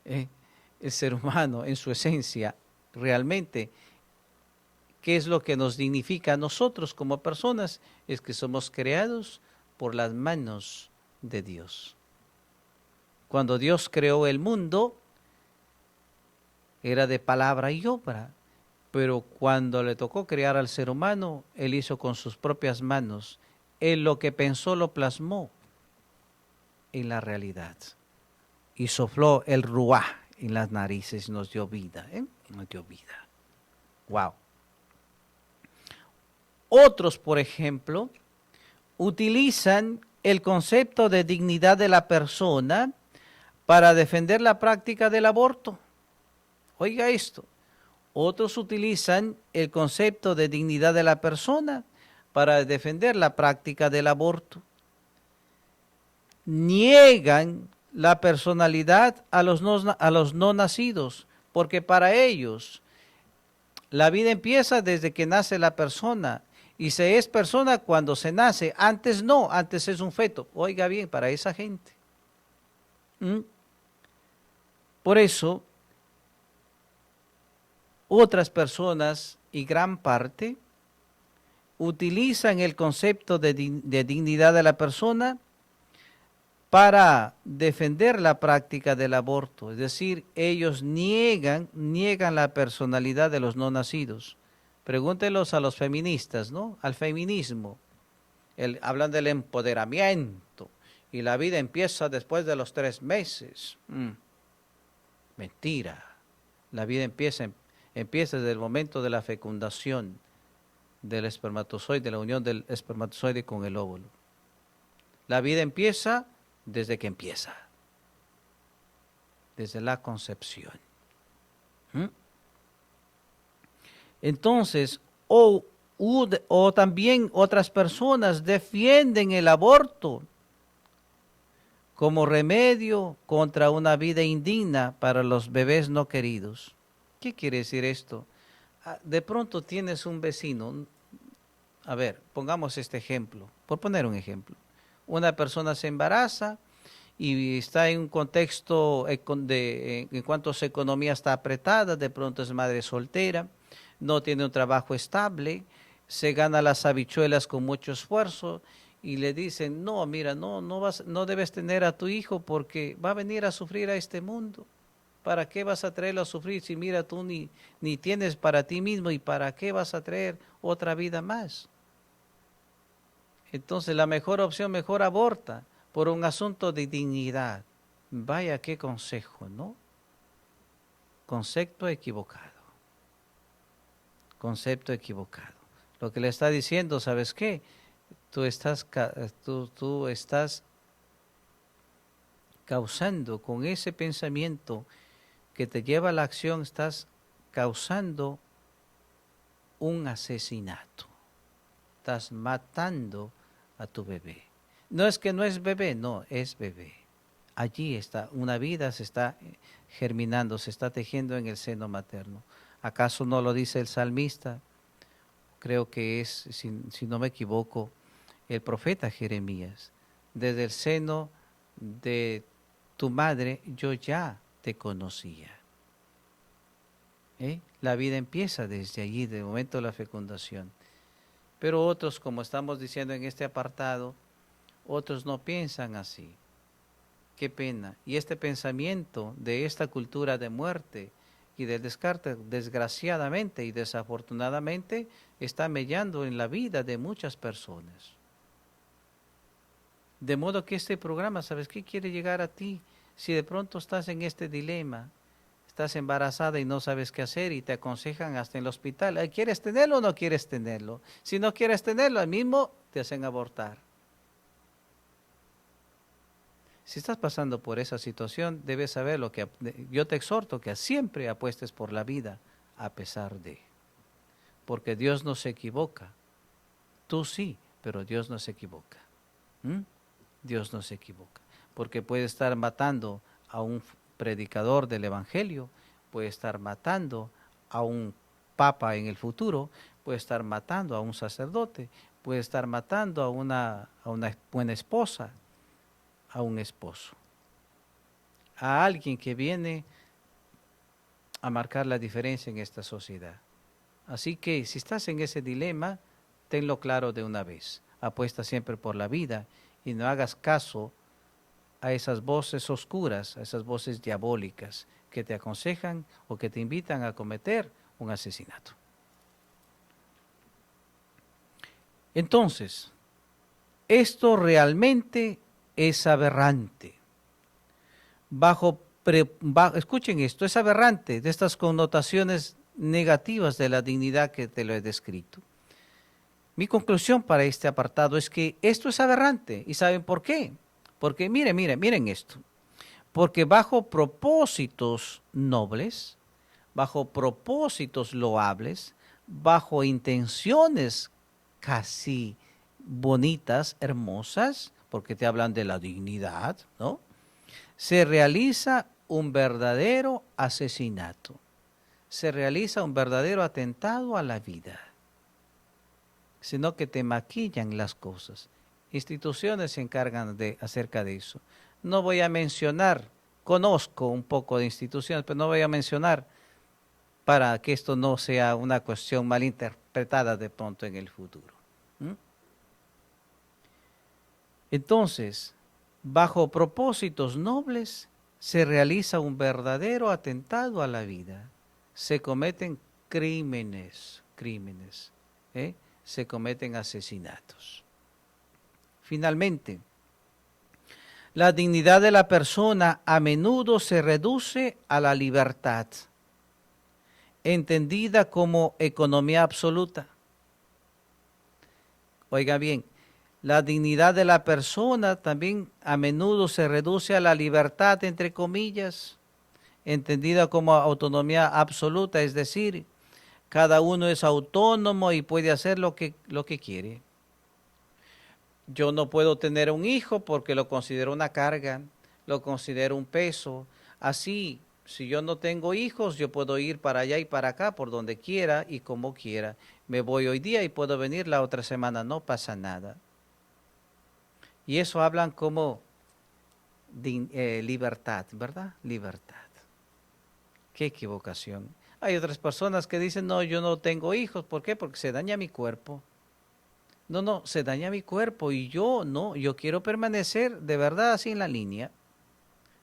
El ser humano en su esencia realmente, ¿qué es lo que nos dignifica a nosotros como personas? Es que somos creados por las manos de Dios. Cuando Dios creó el mundo, era de palabra y obra, pero cuando le tocó crear al ser humano, Él hizo con sus propias manos. Él lo que pensó lo plasmó en la realidad. Y sopló el ruaj en las narices y nos dio vida, nos dio vida. Wow. Otros, por ejemplo, utilizan el concepto de dignidad de la persona para defender la práctica del aborto. Oiga esto. Otros utilizan el concepto de dignidad de la persona para defender la práctica del aborto. Niegan la personalidad a los no nacidos, porque para ellos la vida empieza desde que nace la persona y se es persona cuando se nace. Antes no, antes es un feto. Oiga bien, para esa gente. Por eso, otras personas y gran parte utilizan el concepto de dignidad de la persona para defender la práctica del aborto. Es decir, ellos niegan la personalidad de los no nacidos. Pregúntenlos a los feministas, ¿no? Al feminismo. Hablan del empoderamiento y la vida empieza después de los 3 meses. Mentira. La vida empieza desde el momento de la fecundación del espermatozoide, de la unión del espermatozoide con el óvulo. La vida empieza desde que empieza, desde la concepción. Entonces, o también otras personas defienden el aborto como remedio contra una vida indigna para los bebés no queridos. ¿Qué quiere decir esto? De pronto tienes un vecino, a ver, pongamos este ejemplo, por poner un ejemplo. Una persona se embaraza y está en un contexto en cuanto a su economía está apretada, de pronto es madre soltera, no tiene un trabajo estable, se gana las habichuelas con mucho esfuerzo y le dicen, no, mira, no debes tener a tu hijo porque va a venir a sufrir a este mundo. ¿Para qué vas a traerlo a sufrir si mira tú ni tienes para ti mismo y para qué vas a traer otra vida más? Entonces la mejor opción, mejor aborta por un asunto de dignidad. Vaya qué consejo, ¿no? Concepto equivocado. Concepto equivocado. Lo que le está diciendo, ¿sabes qué? Tú estás causando con ese pensamiento que te lleva a la acción, estás causando un asesinato. Estás matando a tu bebé. No es que no es bebé, no, es bebé. Allí está, una vida se está germinando, se está tejiendo en el seno materno. ¿Acaso no lo dice el salmista? Creo que es, si no me equivoco, el profeta Jeremías. Desde el seno de tu madre yo ya te conocía. La vida empieza desde allí, del momento de la fecundación. Pero otros, como estamos diciendo en este apartado, otros no piensan así. Qué pena. Y este pensamiento de esta cultura de muerte y del descarte, desgraciadamente y desafortunadamente, está mellando en la vida de muchas personas. De modo que este programa, ¿sabes qué quiere llegar a ti? Si de pronto estás en este dilema, estás embarazada y no sabes qué hacer y te aconsejan hasta en el hospital, ¿quieres tenerlo o no quieres tenerlo? Si no quieres tenerlo, al mismo te hacen abortar. Si estás pasando por esa situación, debes saber lo que yo te exhorto, que siempre apuestes por la vida a pesar de. Porque Dios no se equivoca. Tú sí, pero Dios no se equivoca. Dios no se equivoca. porque puede estar matando a un predicador del Evangelio, puede estar matando a un papa en el futuro, puede estar matando a un sacerdote, puede estar matando a una buena esposa, a un esposo, a alguien que viene a marcar la diferencia en esta sociedad. Así que si estás en ese dilema, tenlo claro de una vez. Apuesta siempre por la vida y no hagas caso a esas voces oscuras, a esas voces diabólicas que te aconsejan o que te invitan a cometer un asesinato. Entonces, esto realmente es aberrante. Escuchen esto, es aberrante de estas connotaciones negativas de la dignidad que te lo he descrito. Mi conclusión para este apartado es que esto es aberrante. ¿Y saben por qué? Porque miren esto. Porque bajo propósitos nobles, bajo propósitos loables, bajo intenciones casi bonitas, hermosas, porque te hablan de la dignidad, ¿no? Se realiza un verdadero asesinato. Se realiza un verdadero atentado a la vida, sino que te maquillan las cosas. Instituciones se encargan acerca de eso. No voy a mencionar, conozco un poco de instituciones, pero no voy a mencionar para que esto no sea una cuestión malinterpretada de pronto en el futuro. Entonces, bajo propósitos nobles se realiza un verdadero atentado a la vida. Se cometen crímenes, se cometen asesinatos. Finalmente, la dignidad de la persona a menudo se reduce a la libertad, entendida como economía absoluta. Oiga bien, la dignidad de la persona también a menudo se reduce a la libertad, entre comillas, entendida como autonomía absoluta, es decir, cada uno es autónomo y puede hacer lo que quiere. Yo no puedo tener un hijo porque lo considero una carga, lo considero un peso. Así, si yo no tengo hijos, yo puedo ir para allá y para acá, por donde quiera y como quiera. Me voy hoy día y puedo venir la otra semana, no pasa nada. Y eso hablan como libertad, ¿verdad? Libertad. Qué equivocación. Hay otras personas que dicen, no, yo no tengo hijos. ¿Por qué? Porque se daña mi cuerpo. No, se daña mi cuerpo y yo no, yo quiero permanecer de verdad así en la línea.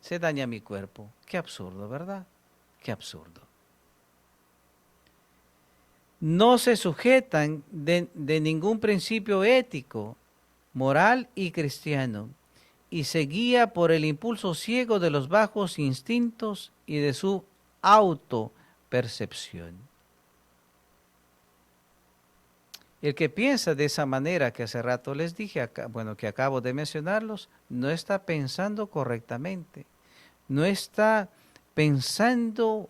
Se daña mi cuerpo. Qué absurdo, ¿verdad? Qué absurdo. No se sujetan de ningún principio ético, moral y cristiano, y se guía por el impulso ciego de los bajos instintos y de su autopercepción. El que piensa de esa manera que hace rato les dije, que acabo de mencionarlos, no está pensando correctamente, no está pensando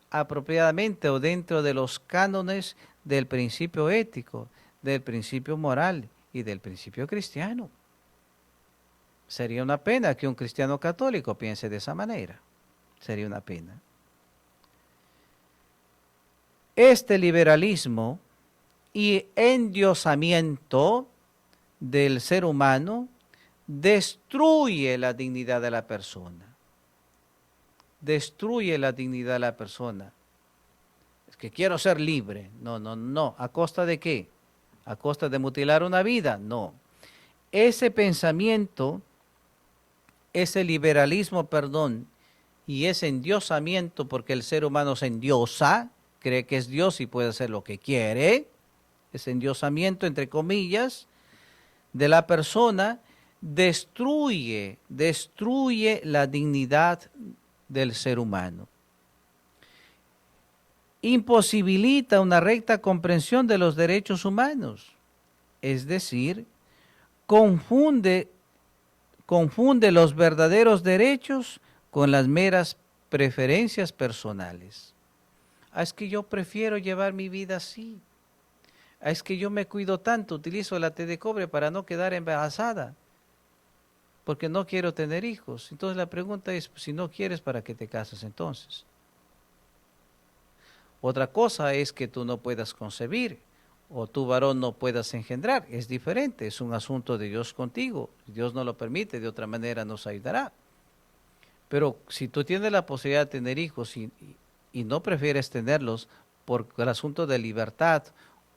apropiadamente o dentro de los cánones del principio ético, del principio moral y del principio cristiano. Sería una pena que un cristiano católico piense de esa manera. Sería una pena. Este liberalismo y endiosamiento del ser humano destruye la dignidad de la persona. Destruye la dignidad de la persona. Es que quiero ser libre. No. ¿A costa de qué? ¿A costa de mutilar una vida? No. Ese pensamiento, ese liberalismo, y ese endiosamiento, porque el ser humano se endiosa, cree que es Dios y puede hacer lo que quiere, ese endiosamiento, entre comillas, de la persona, destruye la dignidad del ser humano. Imposibilita una recta comprensión de los derechos humanos, es decir, confunde los verdaderos derechos con las meras preferencias personales. Es que yo prefiero llevar mi vida así. Es que yo me cuido tanto, utilizo la té de cobre para no quedar embarazada. porque no quiero tener hijos. Entonces la pregunta es, si no quieres, ¿para qué te casas entonces? Otra cosa es que tú no puedas concebir o tu varón no puedas engendrar. Es diferente, es un asunto de Dios contigo. Si Dios no lo permite, de otra manera nos ayudará. Pero si tú tienes la posibilidad de tener hijos y no prefieres tenerlos por el asunto de libertad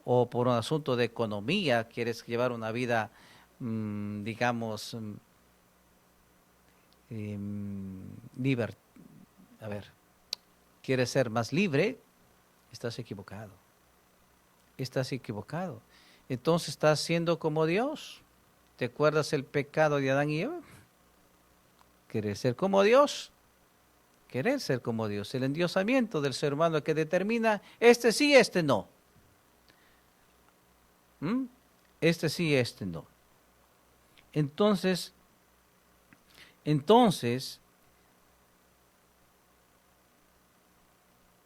o por un asunto de economía, quieres llevar una vida, digamos, a ver, quieres ser más libre, estás equivocado. Estás equivocado. Entonces estás siendo como Dios. ¿Te acuerdas el pecado de Adán y Eva? Querer ser como Dios. Querer ser como Dios. El endiosamiento del ser humano que determina este sí, este no. Este sí, este no. Entonces,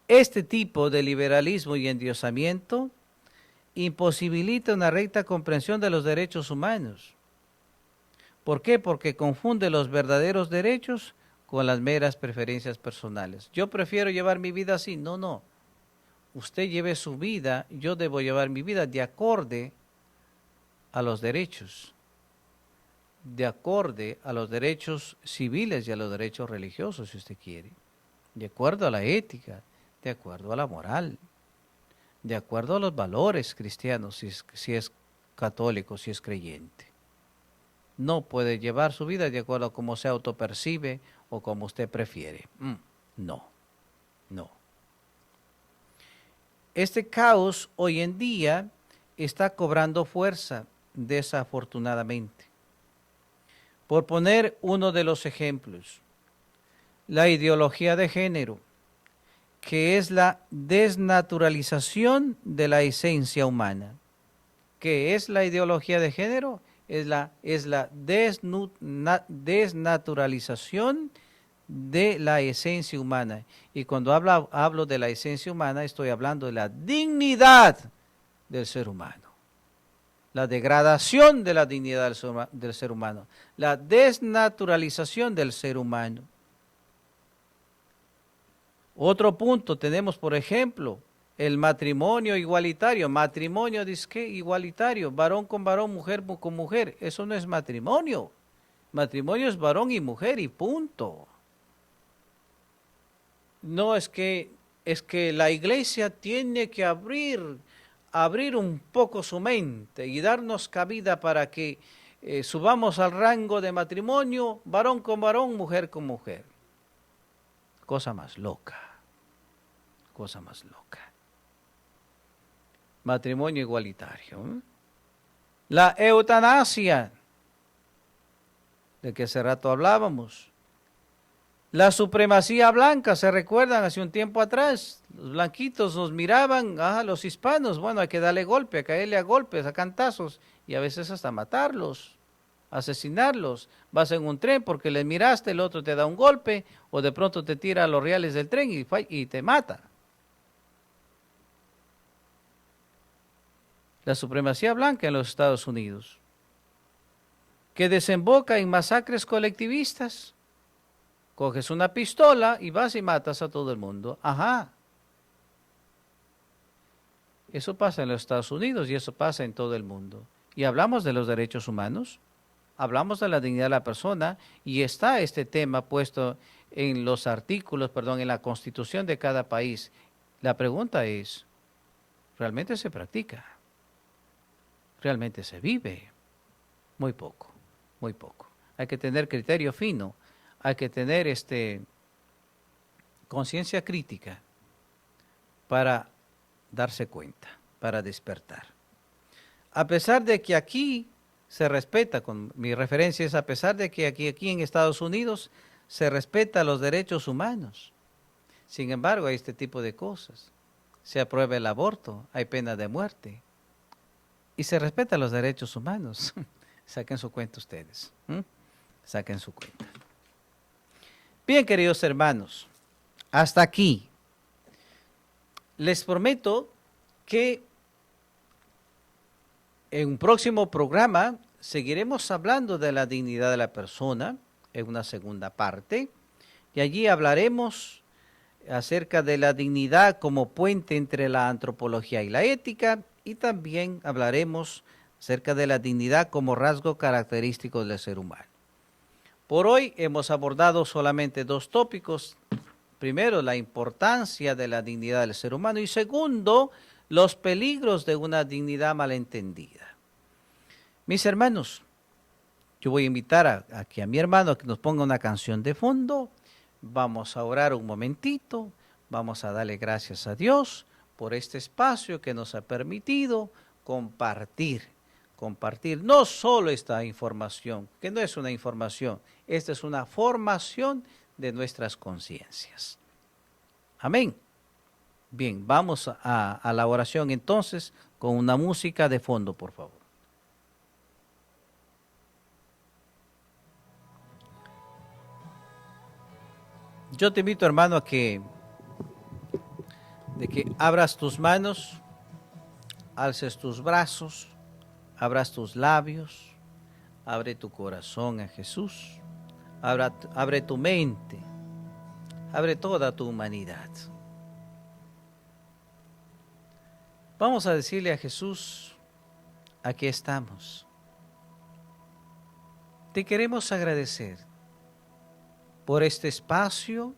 este tipo de liberalismo y endiosamiento imposibilita una recta comprensión de los derechos humanos. ¿Por qué? Porque confunde los verdaderos derechos con las meras preferencias personales. Yo prefiero llevar mi vida así. No, no. Usted lleve su vida, yo debo llevar mi vida de acorde a los derechos. De acorde a los derechos civiles y a los derechos religiosos, si usted quiere. De acuerdo a la ética, de acuerdo a la moral, de acuerdo a los valores cristianos, si es católico, si es creyente. No puede llevar su vida de acuerdo a cómo se autopercibe o como usted prefiere. No, no. Este caos hoy en día está cobrando fuerza, desafortunadamente. Por poner uno de los ejemplos, la ideología de género, que es la desnaturalización de la esencia humana. ¿Qué es la ideología de género? Es la desnaturalización de la esencia humana. Y cuando hablo de la esencia humana, estoy hablando de la dignidad del ser humano. La degradación de la dignidad del ser humano. La desnaturalización del ser humano. Otro punto tenemos, por ejemplo, el matrimonio igualitario. Matrimonio, ¿qué? Igualitario, varón con varón, mujer con mujer. Eso no es matrimonio. Matrimonio es varón y mujer y punto. No es que la iglesia tiene que abrir un poco su mente y darnos cabida para que subamos al rango de matrimonio, varón con varón, mujer con mujer. Cosa más loca. Cosa más loca. Matrimonio igualitario. La eutanasia, de que hace rato hablábamos. La supremacía blanca, ¿se recuerdan? Hace un tiempo atrás, los blanquitos nos miraban, los hispanos, bueno, hay que darle golpe, a caerle a golpes, a cantazos, y a veces hasta matarlos, asesinarlos. Vas en un tren porque les miraste, el otro te da un golpe, o de pronto te tira a los rieles del tren y te mata. La supremacía blanca en los Estados Unidos, que desemboca en masacres colectivistas. Coges una pistola y vas y matas a todo el mundo. Eso pasa en los Estados Unidos y eso pasa en todo el mundo. Y hablamos de los derechos humanos, hablamos de la dignidad de la persona y está este tema puesto en los artículos, en la Constitución de cada país. La pregunta es, ¿realmente se practica? ¿Realmente se vive? Muy poco, muy poco. Hay que tener criterio fino, hay que tener conciencia crítica para darse cuenta, para despertar. A pesar de que aquí se respeta, con mi referencia es a pesar de que aquí en Estados Unidos se respeta los derechos humanos. Sin embargo, hay este tipo de cosas. Se aprueba el aborto, hay pena de muerte. Y se respetan los derechos humanos. Saquen su cuenta ustedes. Saquen su cuenta. Bien, queridos hermanos, hasta aquí. Les prometo que en un próximo programa seguiremos hablando de la dignidad de la persona en una segunda parte, y allí hablaremos acerca de la dignidad como puente entre la antropología y la ética, y también hablaremos acerca de la dignidad como rasgo característico del ser humano. Por hoy hemos abordado solamente dos tópicos. Primero, la importancia de la dignidad del ser humano, y segundo, los peligros de una dignidad malentendida. Mis hermanos, yo voy a invitar aquí a mi hermano a que nos ponga una canción de fondo. Vamos a orar un momentito, vamos a darle gracias a Dios por este espacio que nos ha permitido compartir no solo esta información, que no es una información, esta es una formación de nuestras conciencias. Amén. Bien, vamos a la oración entonces con una música de fondo, por favor. Yo te invito, hermano, a que abras tus manos, alces tus brazos, abras tus labios, abre tu corazón a Jesús, abre tu mente, abre toda tu humanidad. Vamos a decirle a Jesús, aquí estamos. Te queremos agradecer por este espacio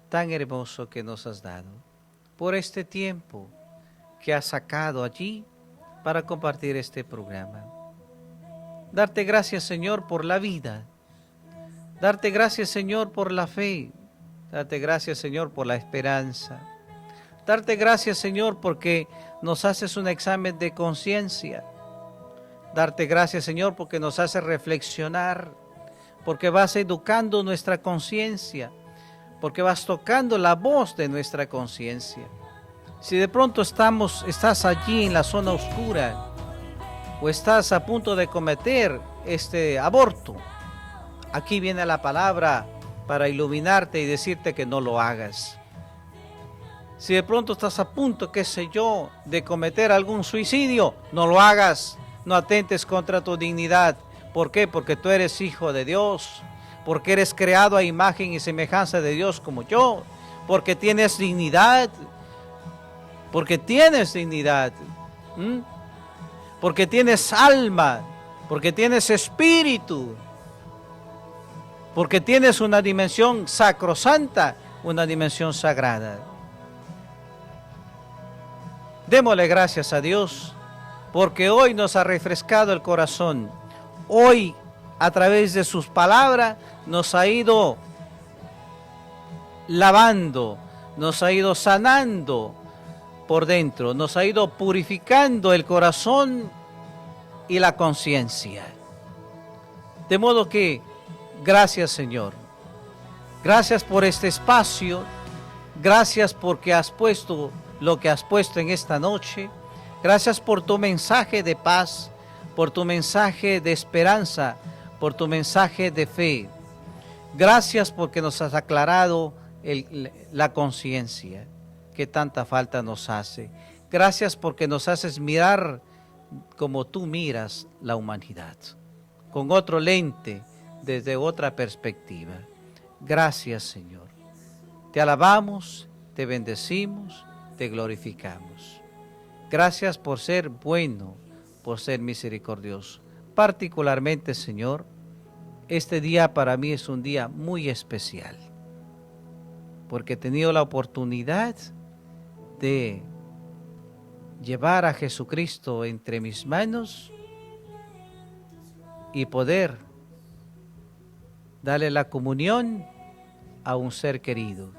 tan hermoso que nos has dado, por este tiempo que has sacado allí para compartir este programa. Darte gracias, Señor, por la vida. Darte gracias, Señor, por la fe. Darte gracias, Señor, por la esperanza. Darte gracias, Señor, porque nos haces un examen de conciencia. Darte gracias, Señor, porque nos haces reflexionar, porque vas educando nuestra conciencia, porque vas tocando la voz de nuestra conciencia. Si de pronto estás allí en la zona oscura o estás a punto de cometer este aborto, aquí viene la palabra para iluminarte y decirte que no lo hagas. Si de pronto estás a punto, qué sé yo, de cometer algún suicidio, no lo hagas, no atentes contra tu dignidad. ¿Por qué? Porque tú eres hijo de Dios, porque eres creado a imagen y semejanza de Dios como yo, porque tienes dignidad, porque tienes alma, porque tienes espíritu, porque tienes una dimensión sacrosanta, una dimensión sagrada. Démosle gracias a Dios, porque hoy nos ha refrescado el corazón. Hoy, a través de sus palabras, nos ha ido lavando, nos ha ido sanando por dentro, nos ha ido purificando el corazón y la conciencia. De modo que, gracias, Señor. Gracias por este espacio, gracias porque has puesto lo que has puesto en esta noche. Gracias por tu mensaje de paz, por tu mensaje de esperanza, por tu mensaje de fe. Gracias porque nos has aclarado la conciencia que tanta falta nos hace. Gracias porque nos haces mirar como tú miras la humanidad, con otro lente, desde otra perspectiva. Gracias, Señor. Te alabamos, te bendecimos, te glorificamos. Gracias por ser bueno, por ser misericordioso. Particularmente, Señor, este día para mí es un día muy especial, porque he tenido la oportunidad de llevar a Jesucristo entre mis manos y poder darle la comunión a un ser querido,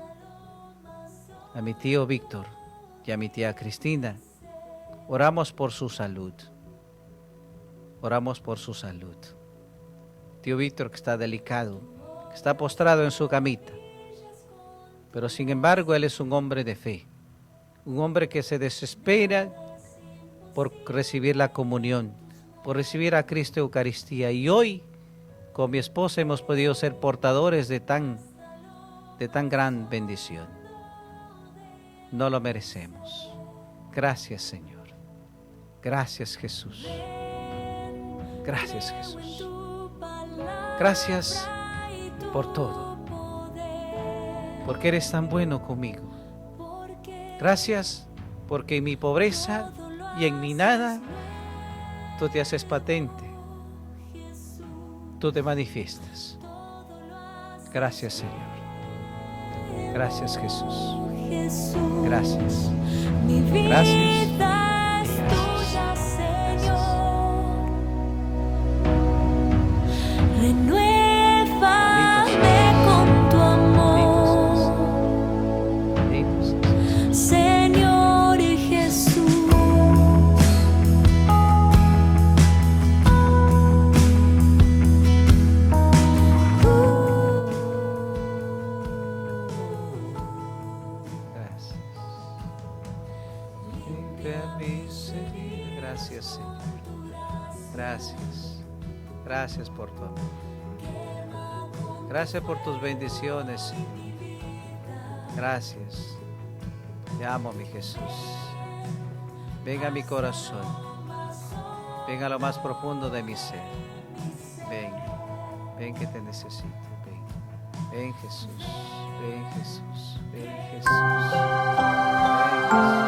a mi tío Víctor y a mi tía Cristina. Oramos por su salud. Oramos por su salud. Tío Víctor, que está delicado, que está postrado en su camita, pero sin embargo él es un hombre de fe, un hombre que se desespera por recibir la comunión, por recibir a Cristo Eucaristía, y hoy con mi esposa hemos podido ser portadores de tan gran bendición. No lo merecemos. Gracias, Señor. Gracias, Jesús. Gracias, Jesús. Gracias por todo, porque eres tan bueno conmigo. Gracias porque en mi pobreza y en mi nada, tú te haces patente, tú te manifiestas. Gracias, Señor. Gracias, Jesús. Gracias. Gracias. Vida es tuya, Señor. Renuévame con tu amor, Señor Jesús. Gracias, Señor. Gracias. Gracias por tu amor. Gracias por tus bendiciones, Señor. Gracias. Te amo, mi Jesús. Ven a mi corazón. Ven a lo más profundo de mi ser. Ven. Ven que te necesito. Ven. Ven, Jesús. Ven, Jesús. Ven, Jesús. Ven, Jesús.